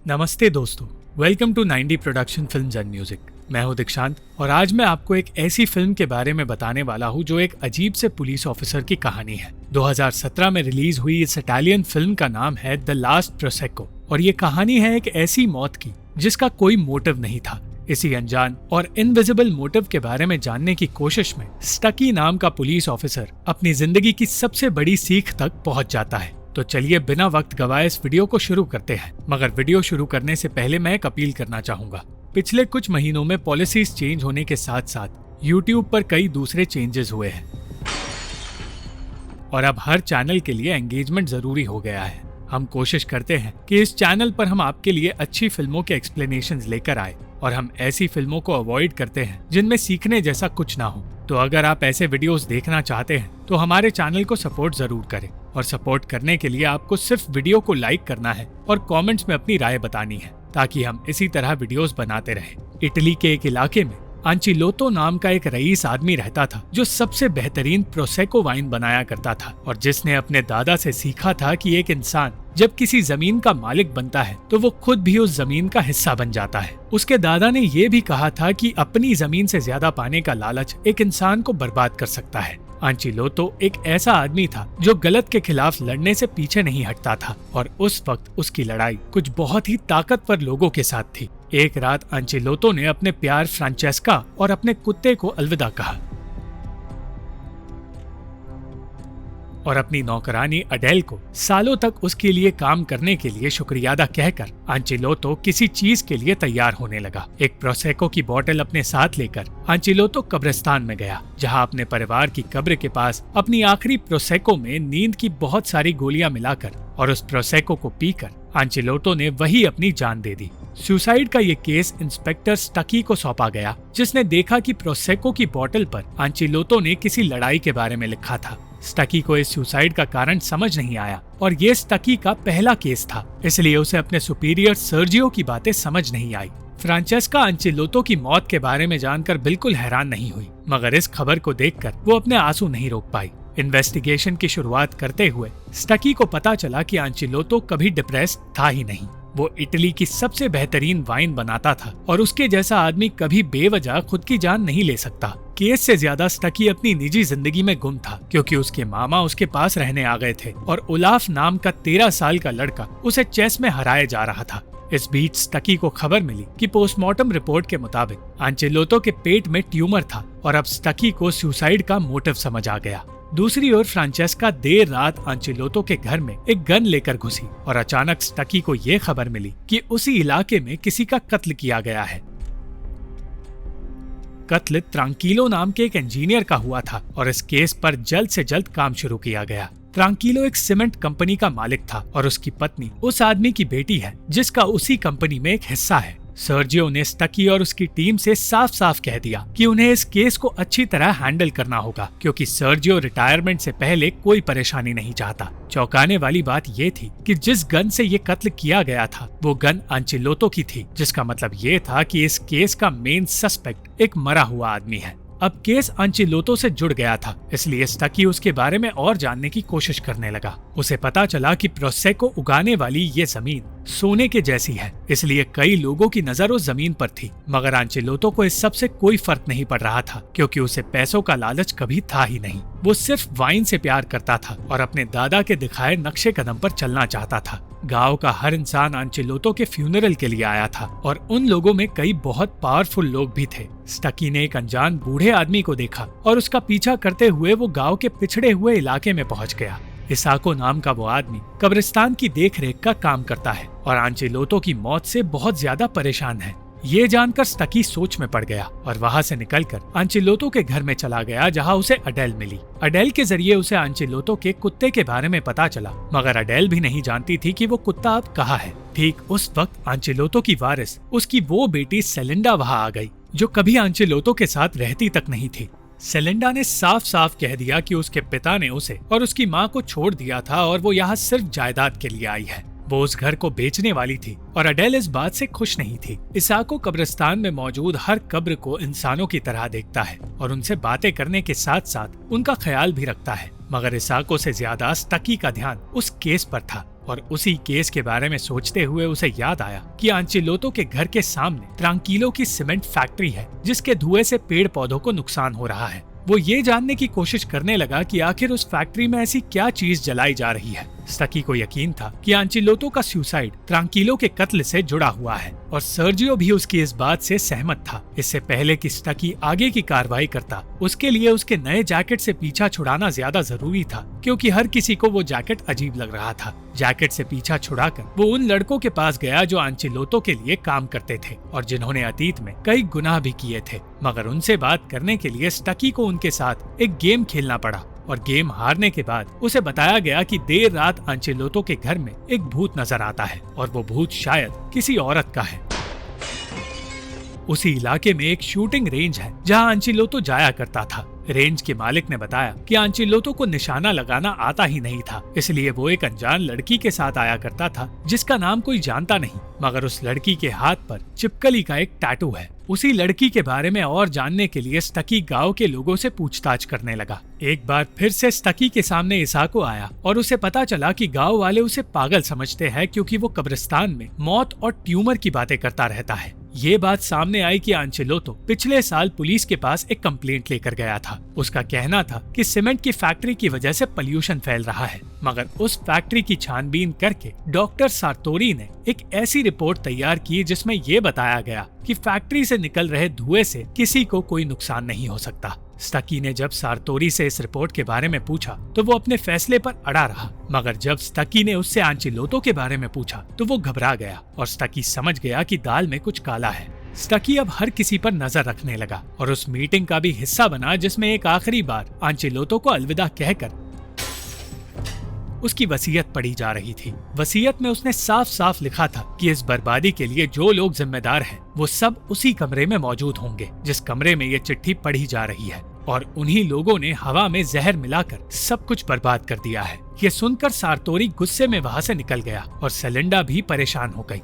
नमस्ते दोस्तों, welcome to 90 production films and music. मैं हूं दीक्षांत और आज मैं आपको एक ऐसी फिल्म के बारे में बताने वाला हूं जो एक अजीब से पुलिस ऑफिसर की कहानी है। 2017 में रिलीज हुई इस इटालियन फिल्म का नाम है द लास्ट प्रोसेको और ये कहानी है एक ऐसी मौत की जिसका कोई मोटिव नहीं था। इसी अनजान और इनविजिबल मोटिव के बारे में जानने की कोशिश में स्टकी नाम का पुलिस ऑफिसर अपनी जिंदगी की सबसे बड़ी सीख तक पहुंच जाता है। तो चलिए बिना वक्त गवाए इस वीडियो को शुरू करते हैं। मगर वीडियो शुरू करने से पहले मैं एक अपील करना चाहूंगा। पिछले कुछ महीनों में पॉलिसीज चेंज होने के साथ साथ YouTube पर कई दूसरे चेंजेस हुए हैं और अब हर चैनल के लिए एंगेजमेंट जरूरी हो गया है। हम कोशिश करते हैं कि इस चैनल पर हम आपके लिए अच्छी फिल्मों के एक्सप्लेनेशंस लेकर आए और हम ऐसी फिल्मों को अवॉइड करते हैं जिनमें सीखने जैसा कुछ ना हो। तो अगर आप ऐसे वीडियोस देखना चाहते हैं तो हमारे चैनल को सपोर्ट जरूर करें और सपोर्ट करने के लिए आपको सिर्फ वीडियो को लाइक करना है और कमेंट्स में अपनी राय बतानी है ताकि हम इसी तरह वीडियोस बनाते रहें। इटली के एक इलाके में आंचिलोतो नाम का एक रईस आदमी रहता था जो सबसे बेहतरीन प्रोसेको वाइन बनाया करता था और जिसने अपने दादा से सीखा था कि एक इंसान जब किसी जमीन का मालिक बनता है तो वो खुद भी उस जमीन का हिस्सा बन जाता है। उसके दादा ने ये भी कहा था कि अपनी जमीन से ज्यादा पाने का लालच एक इंसान को बर्बाद कर सकता है। आंचिलोतो एक ऐसा आदमी था जो गलत के खिलाफ लड़ने से पीछे नहीं हटता था और उस वक्त उसकी लड़ाई कुछ बहुत ही ताकतवर लोगों के साथ थी। एक रात आंचिलोतो ने अपने प्यार फ्रांचेस्का और अपने कुत्ते को अलविदा कहा और अपनी नौकरानी अडेल को सालों तक उसके लिए काम करने के लिए शुक्रिया अदा कहकर आंचिलोतो किसी चीज के लिए तैयार होने लगा। एक प्रोसेको की बोतल अपने साथ लेकर आंचिलोतो कब्रिस्तान में गया जहां अपने परिवार की कब्र के पास अपनी आखिरी प्रोसेको में नींद की बहुत सारी गोलियां मिलाकर और उस प्रोसेको को पीकर आंचिलोतो ने वही अपनी जान दे दी। सुसाइड का ये केस इंस्पेक्टर स्टकी को सौंपा गया जिसने देखा कि प्रोसेको की बोतल पर आंचिलोतो ने किसी लड़ाई के बारे में लिखा था। स्टकी को इस सुसाइड का कारण समझ नहीं आया और ये स्टकी का पहला केस था, इसलिए उसे अपने सुपीरियर सर्जियो की बातें समझ नहीं आई। फ्रांचेस्का आंचिलोतो की मौत के बारे में जानकर बिल्कुल हैरान नहीं हुई, मगर इस खबर को देखकर वो अपने आंसू नहीं रोक पाई। इन्वेस्टिगेशन की शुरुआत करते हुए स्टकी को पता चला कि आंचिलोतो कभी डिप्रेस्ड था ही नहीं। वो इटली की सबसे बेहतरीन वाइन बनाता था और उसके जैसा आदमी कभी बेवजह खुद की जान नहीं ले सकता। केस से ज्यादा स्टकी अपनी निजी जिंदगी में गुम था क्योंकि उसके मामा उसके पास रहने आ गए थे और ओलाफ नाम का 13 साल का लड़का उसे चेस में हराए जा रहा था। इस बीच स्टकी को खबर मिली कि पोस्टमार्टम रिपोर्ट के मुताबिक आंचिलोतो के पेट में ट्यूमर था और अब स्टकी को सुसाइड का मोटिव समझ आ गया। दूसरी ओर फ्रांचेस्का देर रात आंचिलोतो के घर में एक गन लेकर घुसी और अचानक स्टकी को ये खबर मिली कि उसी इलाके में किसी का कत्ल किया गया है। कत्ल ट्रांकिलो नाम के एक इंजीनियर का हुआ था और इस केस पर जल्द से जल्द काम शुरू किया गया। ट्रांकिलो एक सीमेंट कंपनी का मालिक था और उसकी पत्नी उस आदमी की बेटी है जिसका उसी कंपनी में एक हिस्सा है। सर्जियो ने स्टकी और उसकी टीम से साफ साफ कह दिया कि उन्हें इस केस को अच्छी तरह हैंडल करना होगा क्योंकि सर्जियो रिटायरमेंट से पहले कोई परेशानी नहीं चाहता। चौंकाने वाली बात ये थी कि जिस गन से ये कत्ल किया गया था वो गन आंचिलोतो की थी, जिसका मतलब ये था कि इस केस का मेन सस्पेक्ट एक मरा हुआ आदमी है। अब केस आंचिलोतो से जुड़ गया था, इसलिए स्टकी उसके बारे में और जानने की कोशिश करने लगा। उसे पता चला कि प्रोसेको उगाने वाली ये जमीन सोने के जैसी है, इसलिए कई लोगों की नजर उस जमीन पर थी। मगर आंचिलोतो को इस सब से कोई फर्क नहीं पड़ रहा था क्योंकि उसे पैसों का लालच कभी था ही नहीं। वो सिर्फ वाइन से प्यार करता था और अपने दादा के दिखाए नक्शे कदम पर चलना चाहता था। गांव का हर इंसान आंचिलोतो के फ्यूनरल के लिए आया था और उन लोगों में कई बहुत पावरफुल लोग भी थे। स्टकी ने एक अनजान बूढ़े आदमी को देखा और उसका पीछा करते हुए वो गांव के पिछड़े हुए इलाके में पहुंच गया। इसाको नाम का वो आदमी कब्रिस्तान की देखरेख का काम करता है और आंचिलोतो की मौत से बहुत ज्यादा परेशान है। ये जानकर स्टकी सोच में पड़ गया और वहाँ से निकलकर आंचिलोतो के घर में चला गया जहाँ उसे अडेल मिली। अडेल के जरिए उसे आंचिलोतो के कुत्ते के बारे में पता चला, मगर अडेल भी नहीं जानती थी कि वो कुत्ता अब कहाँ है। ठीक उस वक्त आंचिलोतो की वारिस उसकी वो बेटी सेलिंडा वहाँ आ गई जो कभी आंचिलोतो के साथ रहती तक नहीं थी। सेलिंडा ने साफ साफ कह दिया कि उसके पिता ने उसे और उसकी माँ को छोड़ दिया था और वो यहाँ सिर्फ जायदाद के लिए आई है। वो उस घर को बेचने वाली थी और अडेल इस बात से खुश नहीं थी। इसाको कब्रिस्तान में मौजूद हर कब्र को इंसानों की तरह देखता है और उनसे बातें करने के साथ साथ उनका ख्याल भी रखता है, मगर इसाको से ज्यादा स्टकी का ध्यान उस केस पर था और उसी केस के बारे में सोचते हुए उसे याद आया कि आंचेलोतो के घर के सामने ट्रांकिलो की सीमेंट फैक्ट्री है, जिसके धुएं से पेड़ पौधों को नुकसान हो रहा है। वो ये जानने की कोशिश करने लगा कि आखिर उस फैक्ट्री में ऐसी क्या चीज जलाई जा रही है। स्टकी को यकीन था कि आंचेलोतो का सुसाइड ट्रांकिलो के कत्ल से जुड़ा हुआ है और सर्जियो भी उसकी इस बात से सहमत था। इससे पहले कि स्टकी आगे की कार्रवाई करता, उसके लिए उसके नए जैकेट से पीछा छुड़ाना ज्यादा जरूरी था, क्योंकि हर किसी को वो जैकेट अजीब लग रहा था। जैकेट से पीछा छुड़ाकर वो उन लड़कों के पास गया जो आंचेलोतो के लिए काम करते थे और जिन्होंने अतीत में कई गुनाह भी किए थे, मगर उनसे बात करने के लिए स्टकी को उनके साथ एक गेम खेलना पड़ा। और गेम हारने के बाद उसे बताया गया कि देर रात आंचेलोतो के घर में एक भूत नजर आता है और वो भूत शायद किसी औरत का है। उसी इलाके में एक शूटिंग रेंज है जहां आंचेलोतो जाया करता था। रेंज के मालिक ने बताया कि आंचेलोतो को निशाना लगाना आता ही नहीं था, इसलिए वो एक अनजान लड़की के साथ आया करता था जिसका नाम कोई जानता नहीं, मगर उस लड़की के हाथ पर चिपकली का एक टैटू है। उसी लड़की के बारे में और जानने के लिए स्टकी गांव के लोगों से पूछताछ करने लगा। एक बार फिर से स्टकी के सामने इसाको आया और उसे पता चला कि गांव वाले उसे पागल समझते हैं, क्योंकि वो कब्रिस्तान में मौत और ट्यूमर की बातें करता रहता है। ये बात सामने आई कि आंचेलोतो पिछले साल पुलिस के पास एक कंप्लेंट लेकर गया था। उसका कहना था कि सीमेंट की फैक्ट्री की वजह से पोल्यूशन फैल रहा है, मगर उस फैक्ट्री की छानबीन करके डॉक्टर सार्तोरी ने एक ऐसी रिपोर्ट तैयार की जिसमें ये बताया गया कि फैक्ट्री से निकल रहे धुएं से किसी को कोई नुकसान नहीं हो सकता। स्टकी ने जब सार्तोरी से इस रिपोर्ट के बारे में पूछा तो वो अपने फैसले पर अड़ा रहा, मगर जब स्टकी ने उससे आंचेलोतो के बारे में पूछा तो वो घबरा गया और स्टकी समझ गया कि दाल में कुछ काला है। स्टकी अब हर किसी पर नजर रखने लगा और उस मीटिंग का भी हिस्सा बना जिसमें एक आखिरी बार आंचेलोतो को अलविदा कहकर उसकी वसीयत पढ़ी जा रही थी। वसीयत में उसने साफ साफ लिखा था कि इस बर्बादी के लिए जो लोग जिम्मेदार हैं, वो सब उसी कमरे में मौजूद होंगे जिस कमरे में ये चिट्ठी पढ़ी जा रही है, और उन्हीं लोगों ने हवा में जहर मिलाकर सब कुछ बर्बाद कर दिया है। ये सुनकर सार्तोरी गुस्से में वहाँ से निकल गया और सेलिंडा भी परेशान हो गई।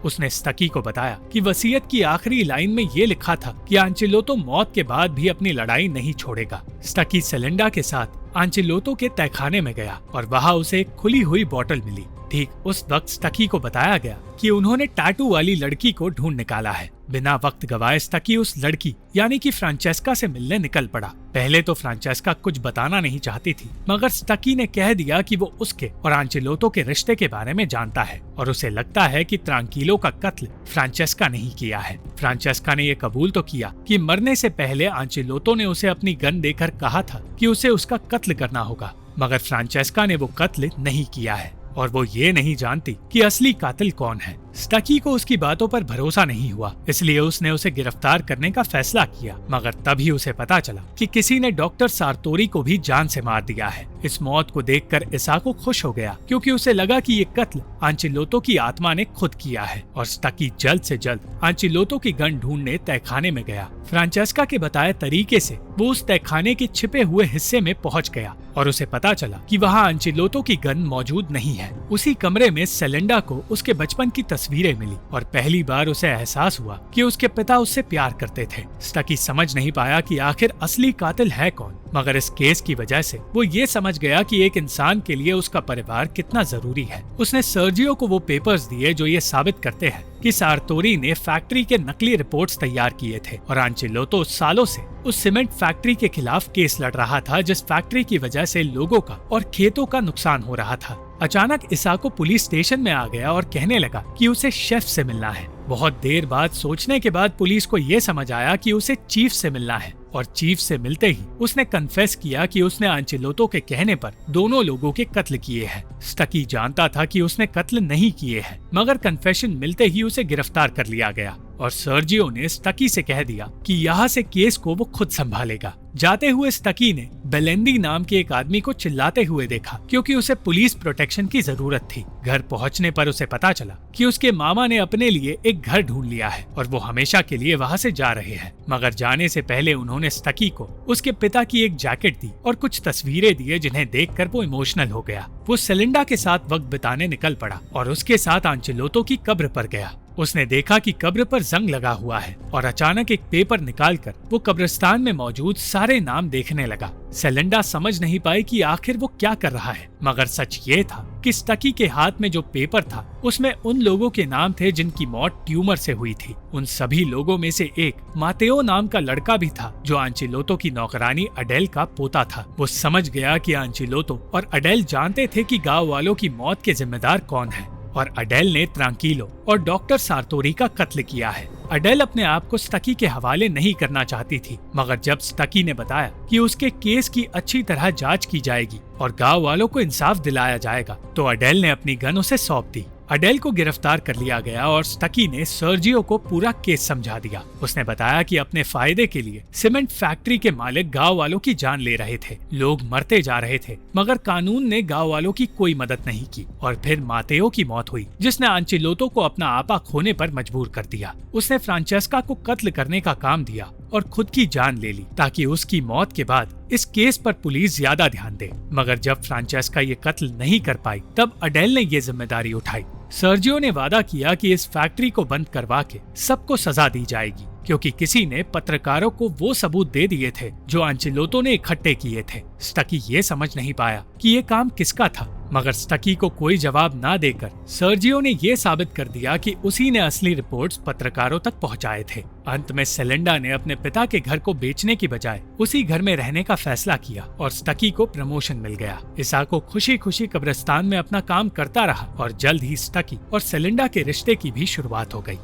उसने स्टकी को बताया कि वसीयत की आखिरी लाइन में ये लिखा था कि आंचेलोतो मौत के बाद भी अपनी लड़ाई नहीं छोड़ेगा। स्टकी सेलिंडा के साथ आंचेलोतो के तहखाने में गया और वहाँ उसे एक खुली हुई बोतल मिली। ठीक उस वक्त स्टकी को बताया गया कि उन्होंने टैटू वाली लड़की को ढूंढ निकाला है। बिना वक्त गवाए स्टकी उस लड़की यानी कि फ्रांचेस्का से मिलने निकल पड़ा। पहले तो फ्रांचेस्का कुछ बताना नहीं चाहती थी, मगर स्टकी ने कह दिया कि वो उसके और आंचेलोतो के रिश्ते के बारे में जानता है और उसे लगता है कि ट्रांकिलो का कत्ल फ्रांचेस्का ने ही किया है। फ्रांचेस्का ने ये कबूल तो किया कि मरने से पहले आंचेलोतो ने उसे अपनी गन देकर कहा था कि उसे उसका कत्ल करना होगा, मगर फ्रांचेस्का ने वो कत्ल नहीं किया है और वो ये नहीं जानती कि असली कातिल कौन है। स्टकी को उसकी बातों पर भरोसा नहीं हुआ, इसलिए उसने उसे गिरफ्तार करने का फैसला किया, मगर तभी उसे पता चला कि किसी ने डॉक्टर सार्तोरी को भी जान से मार दिया है। इस मौत को देखकर इसाको खुश हो गया, क्योंकि उसे लगा कि ये कत्ल आंचेलोतो की आत्मा ने खुद किया है, और स्टकी जल्द से जल्द आंचेलोतो की गन ढूंढने तहखाने में गया। फ्रांचेस्का के बताए तरीके से वो उस तहखाने के छिपे हुए हिस्से में पहुंच गया और उसे पता चला कि वहाँ आंचेलोतो की गन मौजूद नहीं है। उसी कमरे में सेलिंडा को उसके बचपन की तस्वीरें मिली और पहली बार उसे एहसास हुआ कि उसके पिता उससे प्यार करते थे। स्टकी समझ नहीं पाया कि आखिर असली कातिल है कौन, मगर इस केस की वजह से वो ये समझ गया कि एक इंसान के लिए उसका परिवार कितना जरूरी है। उसने सर्जियो को वो पेपर्स दिए जो ये साबित करते हैं कि सार्तोरी ने फैक्ट्री के नकली रिपोर्ट्स तैयार किए थे और आंचेलोतो सालों से उस सीमेंट फैक्ट्री के खिलाफ केस लड़ रहा था, जिस फैक्ट्री की वजह से लोगों का और खेतों का नुकसान हो रहा था। अचानक इसाको पुलिस स्टेशन में आ गया और कहने लगा कि उसे शेफ से मिलना है। बहुत देर बाद सोचने के बाद पुलिस को ये समझ आया कि उसे चीफ से मिलना है, और चीफ से मिलते ही उसने कन्फेस किया कि उसने आंचेलोतो के कहने पर दोनों लोगों के कत्ल किए हैं। स्टकी जानता था कि उसने कत्ल नहीं किए हैं, मगर कन्फेशन मिलते ही उसे गिरफ्तार कर लिया गया और सर्जियो ने स्टकी से कह दिया कि यहाँ से केस को वो खुद संभालेगा। जाते हुए स्टकी ने बेलेंडी नाम के एक आदमी को चिल्लाते हुए देखा, क्योंकि उसे पुलिस प्रोटेक्शन की जरूरत थी। घर पहुँचने पर उसे पता चला कि उसके मामा ने अपने लिए एक घर ढूंढ लिया है और वो हमेशा के लिए वहाँ से जा रहे हैं, मगर जाने से पहले उन्होंने स्टकी को उसके पिता की एक जैकेट दी और कुछ तस्वीरें दिए, जिन्हें देखकर वो इमोशनल हो गया। वो सेलिंडा के साथ वक्त बिताने निकल पड़ा और उसके साथ आंचेलोतो की कब्र पर गया। उसने देखा कि कब्र पर जंग लगा हुआ है और अचानक एक पेपर निकालकर वो कब्रिस्तान में मौजूद सारे नाम देखने लगा। सेलिंडा समझ नहीं पाई कि आखिर वो क्या कर रहा है, मगर सच ये था कि स्टकी के हाथ में जो पेपर था उसमें उन लोगों के नाम थे जिनकी मौत ट्यूमर से हुई थी। उन सभी लोगों में से एक मातेओ नाम का लड़का भी था जो आंचेलोतो की नौकरानी अडेल का पोता था। वो समझ गया कि आंचेलोतो और अडेल जानते थे कि गाँव वालों की मौत के जिम्मेदार कौन है और अडेल ने ट्रांकीलो और डॉक्टर सार्तोरी का कत्ल किया है। अडेल अपने आप को स्टकी के हवाले नहीं करना चाहती थी, मगर जब स्टकी ने बताया कि उसके केस की अच्छी तरह जांच की जाएगी और गांव वालों को इंसाफ दिलाया जाएगा, तो अडेल ने अपनी गन उसे सौंप दी। अडेल को गिरफ्तार कर लिया गया और स्टकी ने सर्जियो को पूरा केस समझा दिया। उसने बताया कि अपने फायदे के लिए सीमेंट फैक्ट्री के मालिक गांव वालों की जान ले रहे थे। लोग मरते जा रहे थे, मगर कानून ने गांव वालों की कोई मदद नहीं की और फिर मातेओ की मौत हुई, जिसने आंचेलोतो को अपना आपा खोने पर मजबूर कर दिया। उसने फ्रांचेस्का को कत्ल करने का काम दिया और खुद की जान ले ली ताकि उसकी मौत के बाद इस केस पर पुलिस ज्यादा ध्यान दे। मगर जब फ्रांचेस्का ये कत्ल नहीं कर पाई, तब अडेल ने ये जिम्मेदारी उठाई। सर्जियो ने वादा किया कि इस फैक्ट्री को बंद करवा के सबको सजा दी जाएगी, क्योंकि किसी ने पत्रकारों को वो सबूत दे दिए थे जो आंचेलोतो ने इकट्ठे किए थे। स्टकी ये समझ नहीं पाया कि ये काम किसका था, मगर स्टकी को कोई जवाब ना देकर सर्जियो ने ये साबित कर दिया कि उसी ने असली रिपोर्ट्स पत्रकारों तक पहुंचाए थे। अंत में सेलिंडा ने अपने पिता के घर को बेचने की बजाय उसी घर में रहने का फैसला किया और स्टकी को प्रमोशन मिल गया। इसाको खुशी खुशी कब्रिस्तान में अपना काम करता रहा और जल्द ही स्टकी और सेलिंडा के रिश्ते की भी शुरुआत हो गई।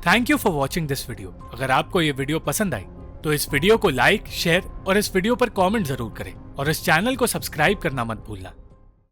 Thank you for watching this video. अगर आपको ये वीडियो पसंद आई तो इस वीडियो को लाइक, शेयर और इस वीडियो पर कमेंट जरूर करें और इस चैनल को सब्सक्राइब करना मत भूलना।